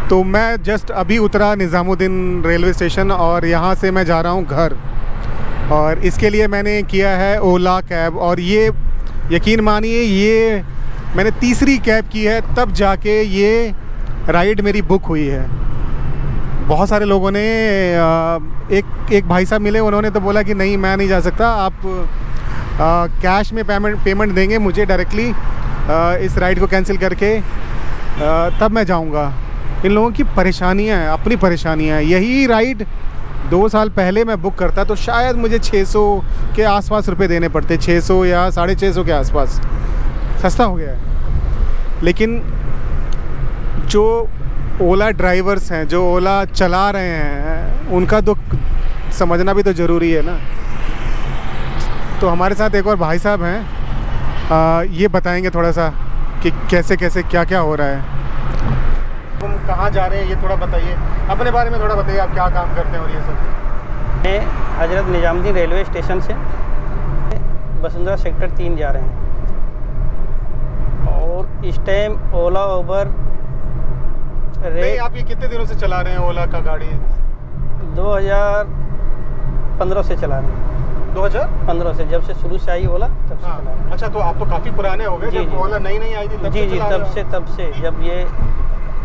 तो मैं जस्ट अभी उतरा निज़ामुद्दीन रेलवे स्टेशन और यहाँ से मैं जा रहा हूँ घर। और इसके लिए मैंने किया है ओला कैब, और ये यकीन मानिए ये मैंने तीसरी कैब की है तब जाके ये राइड मेरी बुक हुई है। बहुत सारे लोगों ने एक भाई साहब मिले, उन्होंने तो बोला कि नहीं मैं नहीं जा सकता, आप कैश में पेमेंट देंगे मुझे डायरेक्टली इस राइड को कैंसिल करके, तब मैं जाऊंगा। इन लोगों की परेशानियां हैं, अपनी परेशानियां हैं। यही राइड 2 साल पहले मैं बुक करता तो शायद मुझे 600 के आसपास रुपए देने पड़ते, 600 या 650 के आसपास। सस्ता हो गया है। लेकिन जो ओला ड्राइवर्स हैं, जो ओला चला रहे हैं, उनका तो समझना भी तो ज़रूरी है ना। तो हमारे साथ एक और भाई साहब हैं, ये बताएंगे थोड़ा सा कि कैसे कैसे क्या क्या हो रहा है। तुम कहाँ जा रहे हैं ये थोड़ा बताइए, अपने बारे में थोड़ा बताइए, आप क्या काम करते हैं और ये सब। मैं हजरत निजामुद्दीन रेलवे स्टेशन से वसुंधरा सेक्टर 3 जा रहे हैं, और इस टाइम ओला उबर नहीं, आप ये कितने दिनों से चला रहे हैं ओला का गाड़ी? 2015 से चला रहे हैं। 2015 से, जब से शुरू से आई ओला तब से चला रहे हैं। अच्छा, तो आप तो काफ़ी पुराने हो गए। जब ओला नई आई थी तब जी जी, तब से जब ये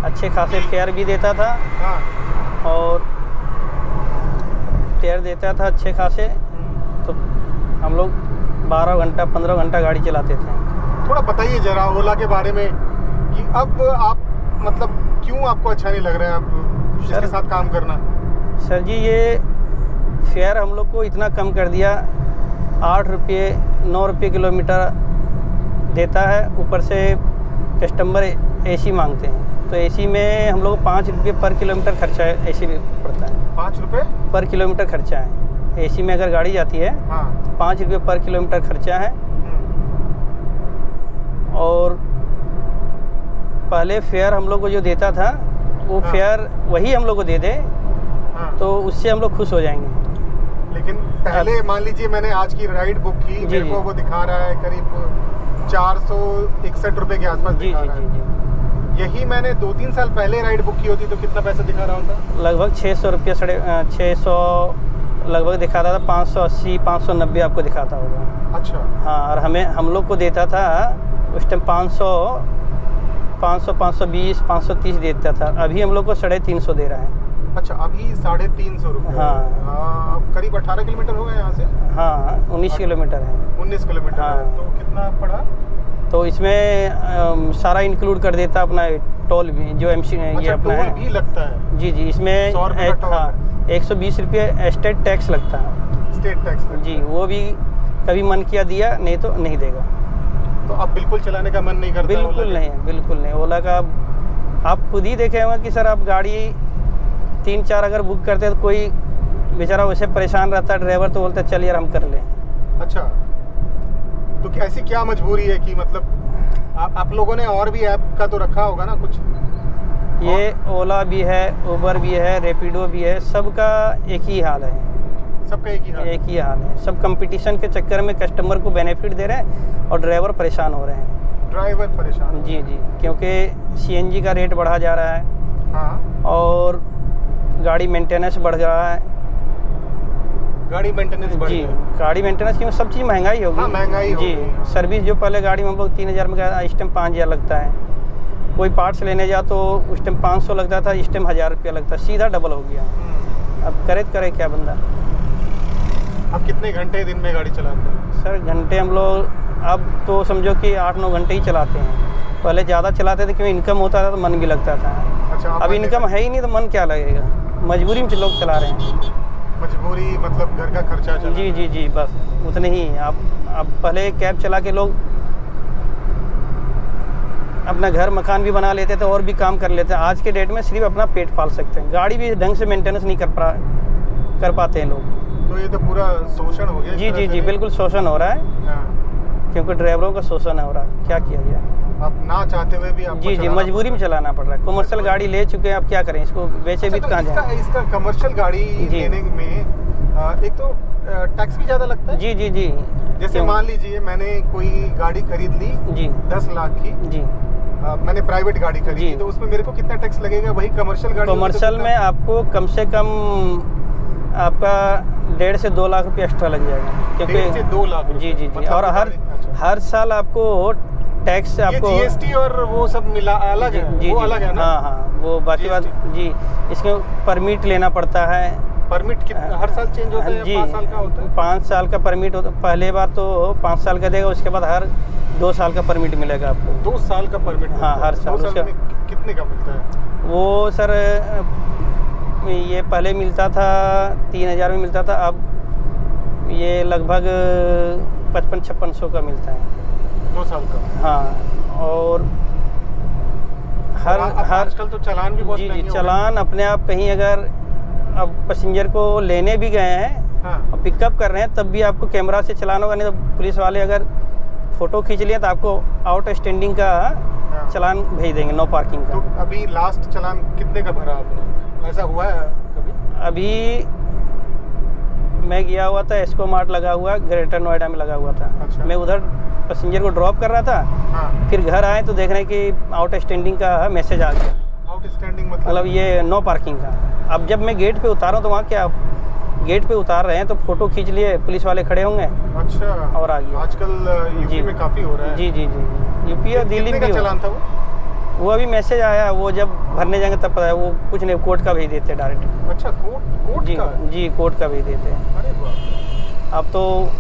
अच्छे खासे फेयर भी देता था। हाँ। और फेयर देता था अच्छे खासे, तो हम लोग 12 घंटा 15 घंटा गाड़ी चलाते थे। थोड़ा बताइए ज़रा ओला के बारे में कि अब आप मतलब क्यों आपको अच्छा नहीं लग रहा है आप इसके साथ काम करना? सर जी, ये फेयर हम लोग को इतना कम कर दिया, 8 रुपये 9 रुपये किलोमीटर देता है। ऊपर से कस्टमर एसी मांगते हैं, तो एसी में हम लोग को 5 रुपये पर किलोमीटर खर्चा है, एसी भी पड़ता है। 5 रुपये पर किलोमीटर खर्चा है एसी में। अगर गाड़ी जाती है हाँ, तो 5 रुपये पर किलोमीटर खर्चा है। और पहले फेयर हम लोग को जो देता था वो फेयर वही हम लोग को दे दे, तो उससे हम लोग खुश हो जाएंगे। लेकिन पहले मान लीजिए मैंने आज की राइड बुक की, मेरे को वो दिखा रहा है करीब 461 रुपये के आसपास दिखा रहा है। यही मैंने 2-3 साल पहले राइड बुक की होती तो कितना पैसा दिखा रहा होता? लगभग 600 रुपये, 650 लगभग दिखाता था। 580 590 आपको दिखाता होगा। अच्छा। हाँ, और हम लोग को देता था उस टाइम 500 520 530 देता था। अभी हम लोग को 350 दे रहा है। अच्छा, अभी 350 रुपये। हाँ, करीब 18 किलोमीटर होगा यहाँ से। हाँ, 19 किलोमीटर है। 19 किलोमीटर। हाँ। तो कितना पड़ा? तो इसमें सारा इंक्लूड कर देता अपना टोल भी, जो MC ये अपना है। भी लगता है? जी जी, इसमें 120 रुपये स्टेट टैक्स लगता है। स्टेट टैक्स जी, वो भी कभी मन किया दिया, नहीं तो नहीं देगा। तो अब बिल्कुल चलाने का मन नहीं करता? बिल्कुल नहीं। ओला का आप खुद ही देखे होंगे कि सर, आप गाड़ी 3-4 अगर बुक करते हैं तो कोई बेचारा वैसे परेशान रहता है ड्राइवर, तो बोलता है चल यार हम कर लें। अच्छा, तो ऐसी क्या मजबूरी है कि मतलब आप लोगों ने और भी ऐप का तो रखा होगा ना कुछ? ये ओला भी है, उबर भी है, रैपिडो भी है, सबका एक ही हाल है। सबका एक ही हाल है। सब कंपटीशन के चक्कर में कस्टमर को बेनिफिट दे रहे हैं और ड्राइवर परेशान हो रहे हैं। ड्राइवर परेशान? जी, क्योंकि CNG का रेट बढ़ा जा रहा है। हाँ। और गाड़ी मेंटेनेंस बढ़ रहा है। गाड़ी मेंटेनेंस बढ़? जी, गाड़ी मेंटेनेंस क्यों, सब चीज़ महंगाई होगी। हाँ, महंगाई होगी। जी, सर्विस जो पहले गाड़ी में हम लोग 3000 में गया, इस टाइम 5000 लगता है। कोई पार्ट्स लेने जा तो उस टाइम 500 लगता था, इस टाइम 1000 रुपया लगता है, सीधा डबल हो गया। अब करे क्या बंदा। अब कितने घंटे दिन में गाड़ी चलाते हैं? सर, घंटे हम लोग अब तो समझो कि 8-9 घंटे ही चलाते हैं। पहले ज़्यादा चलाते थे क्योंकि इनकम होता था तो मन भी लगता था। अच्छा, अब इनकम है ही नहीं तो मन क्या लगेगा। मजबूरी में लोग चला रहे हैं। मजबूरी मतलब घर का खर्चा चला? जी, बस उतने ही। आप पहले कैब चला के लोग अपना घर मकान भी बना लेते थे और भी काम कर लेते हैं। आज के डेट में सिर्फ अपना पेट पाल सकते हैं, गाड़ी भी ढंग से मेंटेनेंस नहीं कर पाते हैं लोग। तो ये तो पूरा शोषण हो गया? जी, बिल्कुल शोषण हो रहा है। हाँ। क्योंकि ड्राइवरों का शोषण हो रहा है, क्या किया जाए। आप ना चाहते हुए भी आपको जी, मजबूरी में चलाना पड़ रहा है। कमर्शियल गाड़ी ले चुके हैं, अब क्या करें, इसको बेचे भी तो कहाँ जाए। इसका कमर्शियल गाड़ी लेने में एक तो टैक्स भी ज़्यादा लगता है? जी। जैसे मान लीजिए मैंने कोई गाड़ी खरीद ली जी 10 लाख की जी, मैंने प्राइवेट गाड़ी खरीदी जी। तो उसमें मेरे को कितना टैक्स लगेगा? वही कमर्शियल गाड़ी होगी तो कमर्शियल कितना? में आपको कम से कम आपका 1.5 से 2 लाख रुपये एक्स्ट्रा लग जाएगा, 1.5 से 2 लाख जी जी जी। मतलब और अच्छा। हर साल आपको टैक्स ये आपको जीएसटी और वो सब मिला अलग है, जी वो जी अलग है ना? हाँ हाँ, वो बाकी बात जी। इसमें परमिट लेना पड़ता है। परमिट कितना हर साल चेंज होता है या जी 5 साल का होता है? 5 साल का परमिट होता। पहले बार तो 5 साल का देगा, उसके बाद हर 2 साल का परमिट मिलेगा आपको। 2 साल का परमिट? हाँ, हर साल 2 साल उसका- में कितने का मिलता है? वो सर ये पहले मिलता था 3,000 में मिलता था, अब ये लगभग 55-5600 का मिलता है 2 साल का? हाँ। और हर आजकल तो चालान भी बहुत जी जी महंगे हो गए। चालान अपने आप कहीं अगर अब पैसेंजर को लेने भी गए हैं हाँ। और पिकअप कर रहे हैं तब भी आपको कैमरा से चलान होगा, नहीं तो पुलिस वाले अगर फ़ोटो खींच लिए तो आपको आउट स्टैंडिंग का हाँ। चलान भेज देंगे, नो पार्किंग तो का। अभी लास्ट चालान कितने का भरा आपने? ऐसा हुआ है कभी? अभी मैं गया हुआ था, एस्को मार्ट लगा हुआ ग्रेटर नोएडा में लगा हुआ था। अच्छा। मैं उधर पैसेंजर को ड्रॉप कर रहा था, हाँ। फिर घर आए तो देख रहे हैं कि आउट स्टैंडिंग का मैसेज आ गया, आउटस्टैंडिंग मतलब ये नो पार्किंग का। अब जब मैं गेट पे उतारा तो वहाँ क्या गेट पे उतार रहे हैं तो फ़ोटो खींच लिए, पुलिस वाले खड़े होंगे अच्छा। और आ गया। आजकल यूपी जी। में काफ़ी हो रहा है। जी जी जी जी। यूपी और दिल्ली कितने में का भी चालान था वो अभी मैसेज आया, वो जब भरने जाएंगे तब पता है। वो कुछ नहीं, कोर्ट का भेज देते हैं डायरेक्ट। अच्छा, कोर्ट जी का? जी कोर्ट का भेज देते हैं। अरे वाह। अब तो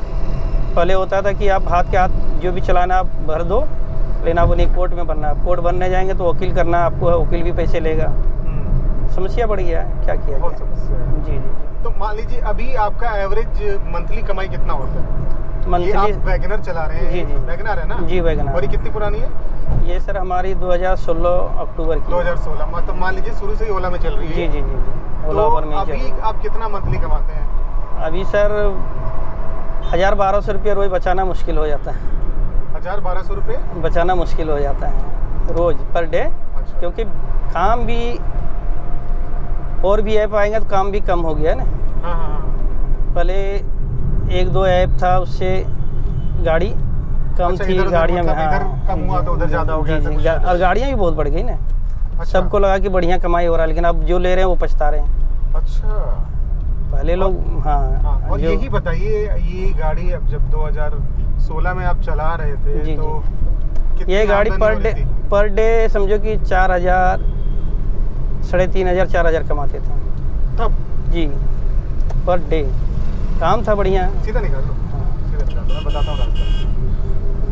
पहले होता था कि आप हाथ के हाथ जो भी चलाना आप भर दो, लेकिन अब नहीं, कोर्ट में भरना। कोर्ट भरने जाएंगे तो वकील करना आपको है, वकील भी पैसे लेगा। समस्या बढ़ गया है, क्या किया बहुत जाए। समस्या है। जी जी जी। तो मान लीजिए अभी आपका एवरेज मंथली कमाई कितना होता है? ये मंथली आप वैगनर चला रहे हैं? जी, जी। वैगनर है ना? जी वैगनर। और ये कितनी पुरानी है? ये सर हमारी 2016 अक्टूबर की। 2016। मतलब मान लीजिए शुरू से ही ओला में चल रही है। जी जी जी जी। ओला तो उबर में ही चल अभी रही है। आप कितना मंथली कमाते हैं? अभी सर 1,000-1,200 रुपये रोज़ बचाना मुश्किल हो जाता है। 1000-1200 रुपये? बचाना मुश्किल हो जाता है रोज़ पर डे, अच्छा। क्योंकि काम भी और भी ऐप आएंगे तो काम भी कम हो गया है ना। हाँ हाँ हाँ। पहले 1-2 ऐप था, उससे गाड़ी कम अच्छा, थी इधर-उधर गाड़ियाँ में। मतलब इधर कम हुआ तो उधर ज़्यादा हो गया, जी, ऐसा जी, कुछ? और गाड़ियाँ भी बहुत बढ़ गई ना। अच्छा। सबको लगा कि बढ़िया कमाई हो रहा है, लेकिन अब जो ले रहे हैं वो पछता रहे हैं। अच्छा। पहले लोग हाँ, हाँ और जो- यही बताइए, ये गाड़ी अब जब 2016 में आप चला रहे थे जी, तो कितनी ये गाड़ी आमदनी हो रही थी? पर डे समझो कि 4,000, 3,500, 4,000 कमाते थे तब जी, पर डे। काम था बढ़िया। सीधा निकाल लो, सीधा निकाल लो, मैं बताता हूँ रास्ता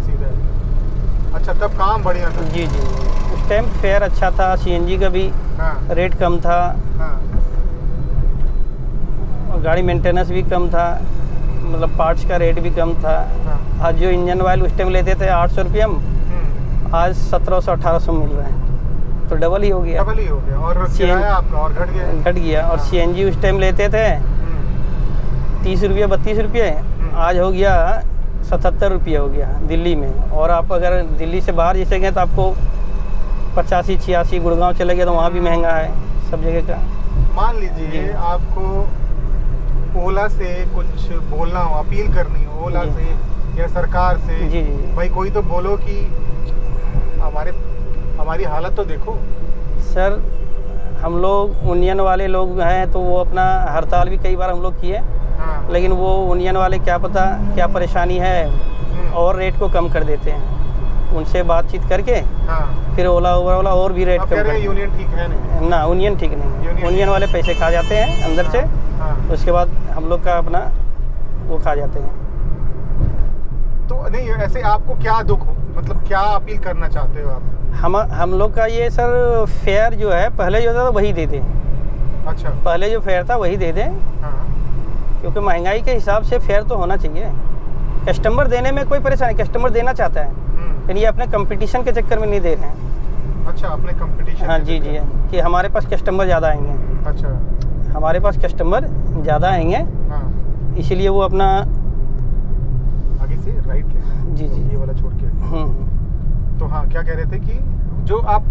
सीधा। अच्छा, तब काम बढ़िया था। जी जी। उस टाइम फेयर अच्छा था, सीएनजी का भी हाँ रेट कम था हाँ। और गाड़ी मेंटेनेंस भी कम था, मतलब पार्ट्स का रेट भी कम था। हाँ। आज जो इंजन ऑयल उस टाइम लेते थे 800 रुपये में, आज 1700-1800 मिल रहा है, तो डबल ही हो गया। डबल ही हो गया। और किराया आपका और घट गया? घट गया। और हाँ। सीएनजी उस टाइम लेते थे 30 रुपये 32 रुपये, आज हो गया 77 रुपये हो गया दिल्ली में। और आप अगर दिल्ली से बाहर जैसे गए तो आपको 85-86, गुड़गांव चले गए तो वहाँ भी महंगा है सब जगह का। मान लीजिए जी। आपको ओला से कुछ बोलना हो, अपील करनी हो ओला जी। से या सरकार से, जी, जी। भाई कोई तो बोलो कि हमारी हालत तो देखो। सर हम लोग यूनियन वाले लोग हैं तो वो अपना हड़ताल भी कई बार हम लोग किए, हाँ। लेकिन वो यूनियन वाले क्या पता क्या परेशानी है और रेट को कम कर देते हैं। उनसे बातचीत करके हाँ। फिर ओला उबर वाला और भी रेट आप कम कह कर रहे हैं यूनियन ठीक है नहीं? ना, यूनियन ठीक नहीं। यूनियन- यूनियन वाले पैसे खा जाते हैं अंदर से, हाँ। उसके बाद हम लोग का अपना वो खा जाते हैं। तो नहीं, ऐसे आपको क्या दुख हो, मतलब क्या अपील करना चाहते हो आप? हम लोग का ये सर फेयर जो है पहले जो था वही दे दें। अच्छा। पहले जो फेयर था वही दे दें, हाँ। क्योंकि महंगाई के हिसाब से फेयर तो होना चाहिए। कस्टमर देने में कोई परेशानी, कस्टमर देना चाहता है, लेकिन ये अपने कंपटीशन के चक्कर में नहीं दे रहे हैं। अच्छा, अपने कंपटीशन? हाँ जी जी, कि हमारे पास कस्टमर ज़्यादा आएंगे। अच्छा। हमारे पास कस्टमर ज़्यादा आएंगे, हाँ। इसीलिए वो अपना आगे से राइट ले। जी, जी। ये वाला छोड़ के। तो हाँ, क्या कह रहे थे कि जो आप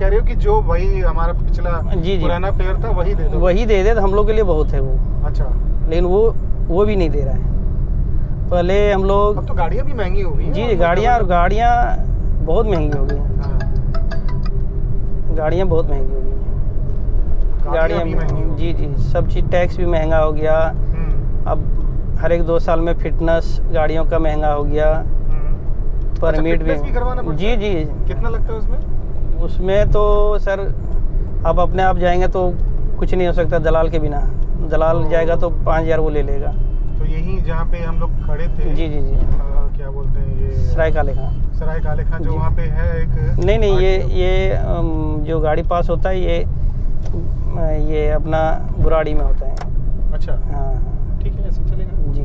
कह रहे हो कि जो वही हमारा पिछला जी, जी। पुराना फेयर था वही दे दो। वही दे दे तो हम लोग के लिए बहुत है वो, अच्छा। लेकिन वो भी नहीं दे रहा है। पहले हम लोग अब तो गाड़ियाँ भी महंगी हो गई हैं। जी गाड़ियाँ बहुत महंगी हो गई। हाँ। गाड़ियाँ बहुत महंगी हो गई हैं। गाड़ियाँ भी महंगी हो जी जी, सब चीज़, टैक्स भी महंगा हो गया। अब हर एक 2 साल में फिटनेस गाड़ियों का महंगा हो गया, परमिट फिटनेस भी करवाना पड़ता जी है? जी। कितना लगता है उसमें? उसमें तो सर आप अपने आप जाएंगे तो कुछ नहीं हो सकता दलाल के बिना। दलाल जाएगा तो 5,000 वो ले लेगा। तो यही जहाँ पे हम लोग खड़े थे, जी जी जी, क्या बोलते हैं ये, सराय काले खां। सराय काले खां, जो जी। वहाँ पे है एक, नहीं नहीं, ये जो गाड़ी पास होता है ये अपना बुराड़ी में होता है। अच्छा, हाँ ठीक है, ऐसे चलेगा जी।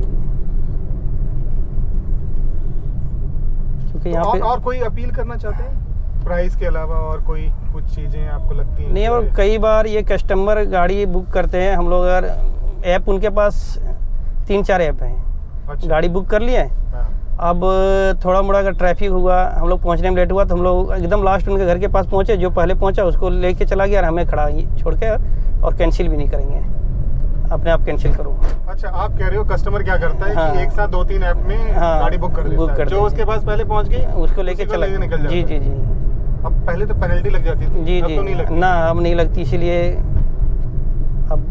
क्योंकि तो यहाँ पे और कोई अपील करना चाहते हैं प्राइस के अलावा, और कोई कुछ चीज़ें आपको लगती हैं? नहीं, और कई बार ये कस्टमर गाड़ी बुक करते हैं हम लोग, अगर ऐप उनके पास 3-4 ऐप हैं। अच्छा। गाड़ी बुक कर लिए, हाँ। अब थोड़ा मोड़ा अगर ट्रैफिक हुआ, हम लोग पहुंचने में लेट हुआ, तो हम लोग एकदम लास्ट उनके घर के पास पहुंचे, जो पहले पहुंचा उसको लेके चला गया और हमें खड़ा छोड़ के, और कैंसिल भी नहीं करेंगे, अपने आप कैंसिल करो। अच्छा, आप कह रहे हो कस्टमर क्या करता है हाँ। कि एक साथ 2-3 ऐप में हाँ, गाड़ी बुक कर देता है, जो उसके पास पहले पहुंच गई उसको लेके उसी को चला लेके निकल जाता जी है। जी जी अब पहले तो पेनल्टी लग जाती थी, जी अब जी, तो नहीं लगती। ना अब नहीं लगती। इसीलिए अब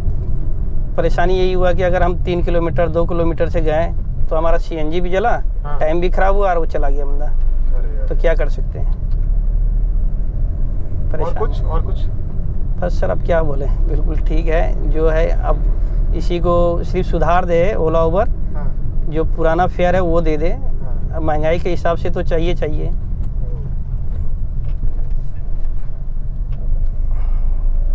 परेशानी यही हुआ कि अगर हम 3 किलोमीटर 2 किलोमीटर से गए तो हमारा CNG भी जला, हाँ। टाइम भी खराब हुआ और वो चला गया बंदा। अरे यार। तो क्या कर सकते हैं, परेशान। और कुछ बस सर अब क्या बोले, बिल्कुल ठीक है जो है। अब इसी को सिर्फ सुधार दे ओला उबर, हाँ। जो पुराना फेयर है वो दे दे। हाँ। अब महंगाई के हिसाब से तो चाहिए।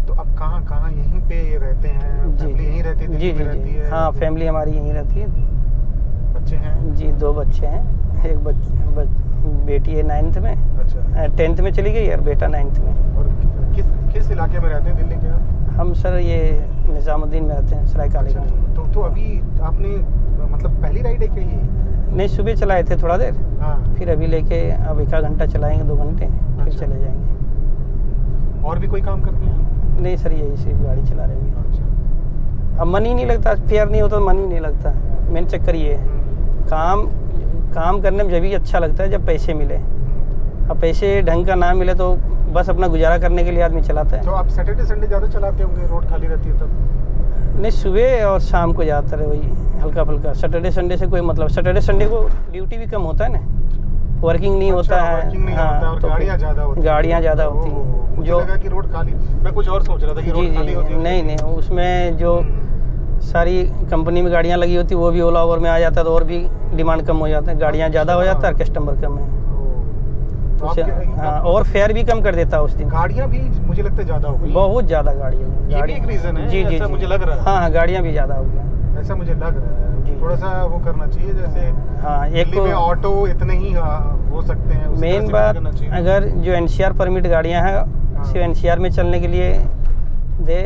तो अब कहाँ यहीं पे रहते हैं? जी फैमिली यहीं रहती है, दिल्ली में रहती है? हाँ, फैमिली हमारी यहीं रहती है। बच्चे हैं? जी, 2 बच्चे हैं। एक बेटी है 9th में, अच्छा। 10th में चली गई, और बेटा 9th में। और किस इलाके में रहते हैं दिल्ली के आप? हम सर ये निज़ामुद्दीन में रहते हैं, सराय काले खां। तो अभी आपने मतलब पहली राइड है क्या ये? नहीं, सुबह चलाए थे थोड़ा देर, हाँ। फिर अभी लेके अब 1 घंटा चलाएंगे, 2 घंटे, फिर अच्छा। चले जाएंगे। और भी कोई काम करते हैं आप? नहीं सर, यही सिर्फ गाड़ी चला रहे हैं। अच्छा। अब मन ही नहीं लगता, फेयर नहीं होता तो मन ही नहीं लगता। मेन चक्कर ये है, काम करने में जब भी अच्छा लगता है जब पैसे मिले। अब पैसे ढंग का ना मिले तो बस अपना गुजारा करने के लिए आदमी चलाता है। तो आप सैटरडे संडे ज़्यादा चलाते होंगे, रोड खाली रहती है तब? नहीं, सुबह और शाम को ज़्यादातर है वही हल्का फुल्का। सैटरडे संडे से कोई मतलब, सैटरडे संडे को ड्यूटी भी कम होता है ना, वर्किंग नहीं होता है। वर्किंग नहीं होता है, और तो गाड़ियाँ ज़्यादा होती हैं। गाड़ियाँ ज़्यादा होती ओह, हैं। मुझे जो लगा कि रोड खाली, मैं कुछ और सोच रहा था कि रोड खाली होती है। नहीं, उसमें जो सारी कंपनी में गाड़ियाँ लगी होती, वो भी ओला ओवर में आ जाता है, तो और भी डिमांड कम हो जाता है, गाड़ियाँ ज़्यादा हो जाता है और कस्टमर कम है। तो हाँ, और फेयर भी कम कर देता है उस दिन। गाड़ियाँ भी मुझे लगता है ज़्यादा हो गई। बहुत ज़्यादा गाड़ियाँ, ये भी एक रीज़न है, जी जी ऐसा जी। मुझे लग रहा है। हाँ, गाड़ियाँ भी ज़्यादा हो गया, ऐसा मुझे लग रहा है। जी। थोड़ा सा वो करना चाहिए, जैसे हाँ। एक दिल्ली में ऑटो इतने ही हो सकते हैं, उसी तरह मेन से बात, करना चाहिए। अगर जो NCR परमिट गाड़ियाँ हैं सिर्फ NCR में चलने के लिए दे,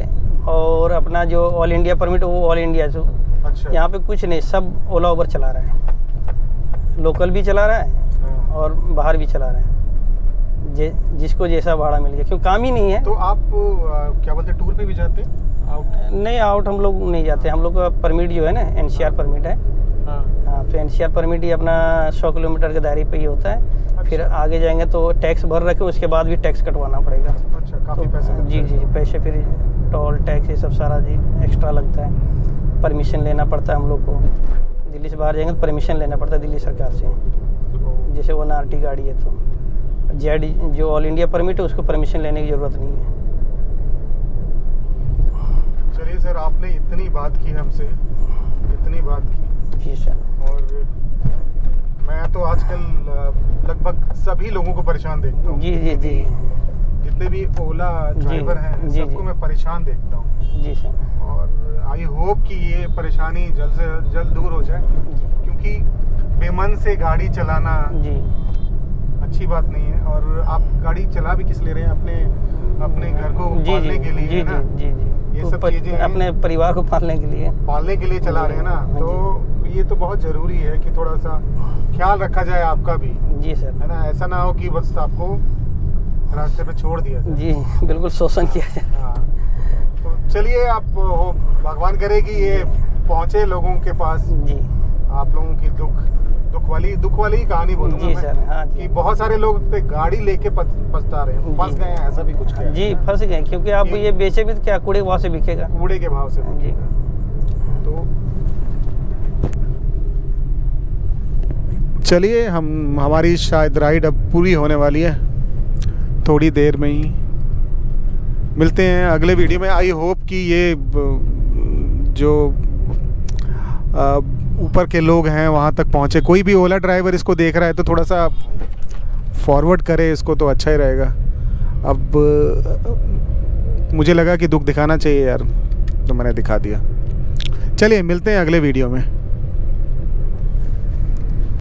और अपना जो ऑल इंडिया परमिट वो ऑल इंडिया जो, अच्छा। यहाँ पे कुछ नहीं, सब ओला उबर चला रहा है, लोकल भी चला रहा है हाँ। और बाहर भी चला रहा है, जिसको जैसा भाड़ा मिल गया, क्यों काम ही नहीं है। तो आप क्या बोलते हैं, टूर पे भी जाते हैं आउट? नहीं, आउट हम लोग नहीं जाते। हम लोग का परमिट जो है ना NCR परमिट है। हाँ। हाँ, तो NCR परमिट ही अपना 100 किलोमीटर के दायरे पे ही होता है। अच्छा। फिर आगे जाएंगे तो टैक्स भर रखे, उसके बाद भी टैक्स कटवाना पड़ेगा। अच्छा, काफ़ी तो पैसे लगते जी हैं। जी, पैसे फिर टोल टैक्स ये सब सारा जी एक्स्ट्रा लगता है। परमिशन लेना पड़ता है हम लोग को, दिल्ली से बाहर जाएंगे तो परमिशन लेना पड़ता है दिल्ली सरकार से, जैसे वो NRT गाड़ी है तो जेड जो ऑल इंडिया परमिट है उसको परमिशन लेने की ज़रूरत नहीं है। चलिए सर, आपने इतनी बात की हमसे, इतनी बात की। जी सर। और मैं तो आजकल लगभग सभी लोगों को परेशान देखता हूँ। जी जी जी जितने भी ओला ड्राइवर हैं जी, सबको जी। मैं परेशान देखता हूँ। जी सर। और आई होप कि ये परेशानी जल्द से जल्द दूर हो जाए, जी क्योंकि बेमन से गाड़ी चलाना जी अच्छी बात नहीं है। और आप गाड़ी चला भी किस ले रहे हैं? अपने घर को जी पालने जी के लिए, जी है ना? जी जी, ये तो सब चीज़ें अपने परिवार को पालने के लिए चला रहे हैं ना, हाँ तो ये तो बहुत ज़रूरी है कि थोड़ा सा ख्याल रखा जाए आपका भी, जी सर। है ना? ऐसा ना हो कि बस आपको रास्ते पे छोड़ दिया जाए। जी, बिल्कुल शोषण किया जाए। हाँ, तो चलिए, आप भगवान करे कि ये पहुँचे लोगों के पास, जी। आप लोगों की दुख दुख वाली ही कहानी बोलूंगा जी मैं, सर, हाँ जी। कि बहुत सारे लोग पे गाड़ी लेके पछता रहे हैं, फंस जी। गए हैं, ऐसा भी कुछ है। जी फंस गए, क्योंकि आप ये बेचे भी तो क्या कूड़े के भाव से बिकेगा। कूड़े के भाव से जी। तो चलिए, हमारी शायद राइड अब पूरी होने वाली है, थोड़ी देर में ही मिलते हैं अगले वीडियो में। आई होप कि ये जो ऊपर के लोग हैं वहाँ तक पहुँचे। कोई भी ओला ड्राइवर इसको देख रहा है तो थोड़ा सा फॉरवर्ड करे इसको, तो अच्छा ही रहेगा। अब मुझे लगा कि दुख दिखाना चाहिए यार, तो मैंने दिखा दिया। चलिए मिलते हैं अगले वीडियो में।